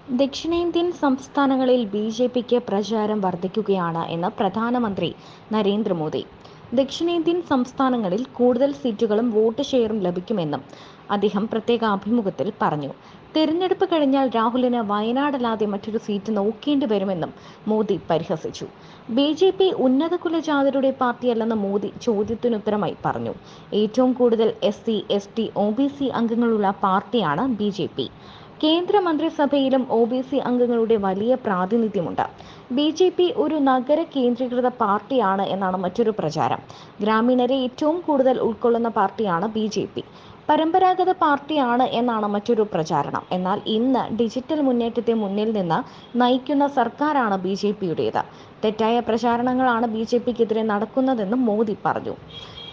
ദക്ഷിണേന്ത്യൻ സംസ്ഥാനങ്ങളിൽ ബി.ജെ.പിക്ക് പ്രചാരം വർദ്ധിക്കുകയാണ് എന്ന് പ്രധാനമന്ത്രി നരേന്ദ്രമോദി. ദക്ഷിണേന്ത്യൻ സംസ്ഥാനങ്ങളിൽ കൂടുതൽ സീറ്റുകളും വോട്ട് ഷെയറും ലഭിക്കുമെന്നും അദ്ദേഹം പ്രത്യേക അഭിമുഖത്തിൽ പറഞ്ഞു. തെരഞ്ഞെടുപ്പ് കഴിഞ്ഞാൽ രാഹുലിന് വയനാടല്ലാതെ മറ്റൊരു സീറ്റ് നോക്കേണ്ടി വരുമെന്നും മോദി പരിഹസിച്ചു. ബി.ജെ.പി ഉന്നത കുലജാതരുടെ പാർട്ടിയല്ലെന്ന് മോദി ചോദ്യത്തിനുത്തരമായി പറഞ്ഞു. ഏറ്റവും കൂടുതൽ എസ്.സി, എസ്.ടി, ഒ.ബി.സി അംഗങ്ങളുള്ള പാർട്ടിയാണ് ബി.ജെ.പി. കേന്ദ്ര മന്ത്രിസഭയിലും ഒ.ബി.സി അംഗങ്ങളുടെ വലിയ പ്രാതിനിധ്യമുണ്ട്. ബി.ജെ.പി ഒരു നഗര കേന്ദ്രീകൃത പാർട്ടിയാണ് എന്നാണ് മറ്റൊരു പ്രചാരം. ഗ്രാമീണരെ ഏറ്റവും കൂടുതൽ ഉൾക്കൊള്ളുന്ന പാർട്ടിയാണ് ബി.ജെ.പി. പരമ്പരാഗത പാർട്ടിയാണ് എന്നാണ് മറ്റൊരു പ്രചാരണം. എന്നാൽ ഇന്ന് ഡിജിറ്റൽ മുന്നേറ്റത്തെ മുന്നിൽ നിന്ന് നയിക്കുന്ന സർക്കാരാണ് ബി.ജെ.പിയുടേത്. തെറ്റായ പ്രചാരണങ്ങളാണ് ബി.ജെ.പിക്കെതിരെ നടക്കുന്നതെന്നും മോദി പറഞ്ഞു.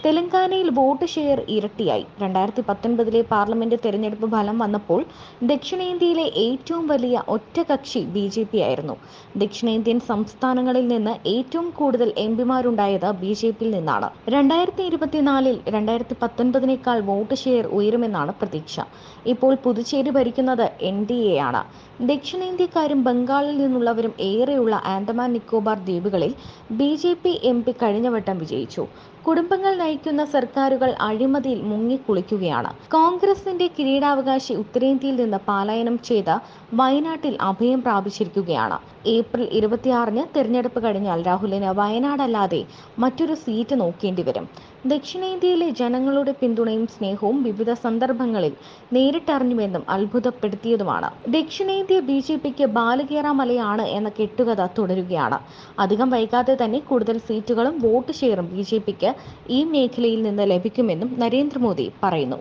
തെലങ്കാനയിൽ വോട്ട് ഷെയർ ഇരട്ടിയായി. 2019 പാർലമെന്റ് തെരഞ്ഞെടുപ്പ് ഫലം വന്നപ്പോൾ ദക്ഷിണേന്ത്യയിലെ ഏറ്റവും വലിയ ഒറ്റകക്ഷി ബി.ജെ.പി ആയിരുന്നു. ദക്ഷിണേന്ത്യൻ സംസ്ഥാനങ്ങളിൽ നിന്ന് ഏറ്റവും കൂടുതൽ എംപിമാരുണ്ടായത് ബി.ജെ.പിയിൽ നിന്നാണ്. 2024 2019 വോട്ട് ഷെയർ ഉയരുമെന്നാണ് പ്രതീക്ഷ. ഇപ്പോൾ പുതുച്ചേരി ഭരിക്കുന്നത് എൻ.ഡി.എ ആണ്. ദക്ഷിണേന്ത്യക്കാരും ബംഗാളിൽ നിന്നുള്ളവരും ഏറെയുള്ള ആൻഡമാൻ നിക്കോബാർ ദ്വീപുകളിൽ ബി.ജെ.പി എം.പി കഴിഞ്ഞവട്ടം വിജയിച്ചു. കുടുംബങ്ങൾ നയിക്കുന്ന സർക്കാരുകൾ അഴിമതിയിൽ മുങ്ങിക്കുളിക്കുകയാണ്. കോൺഗ്രസിന്റെ കിരീടാവകാശി ഉത്തരേന്ത്യയിൽ നിന്ന് പലായനം ചെയ്ത് വയനാട്ടിൽ അഭയം പ്രാപിച്ചിരിക്കുകയാണ്. ഏപ്രിൽ 26 തെരഞ്ഞെടുപ്പ് കഴിഞ്ഞാൽ രാഹുലിന് വയനാടല്ലാതെ മറ്റൊരു സീറ്റ് നോക്കേണ്ടി വരും. ദക്ഷിണേന്ത്യയിലെ ജനങ്ങളുടെ പിന്തുണയും സ്നേഹവും വിവിധ സന്ദർഭങ്ങളിൽ നേരിട്ടറിഞ്ഞുവെന്നും അത്ഭുതപ്പെടുത്തിയതുമാണ്. ദക്ഷിണേന്ത്യ ബി.ജെ.പിക്ക് ബാലികേറാമലയാണ് എന്ന കെട്ടുകഥ തുടരുകയാണ്. അധികം വൈകാതെ തന്നെ കൂടുതൽ സീറ്റുകളും വോട്ട് ഷെയറും ബി.ജെ.പിക്ക് ഈ മേഖലയിൽ നിന്ന് ലഭിക്കുമെന്നും നരേന്ദ്രമോദി പറയുന്നു.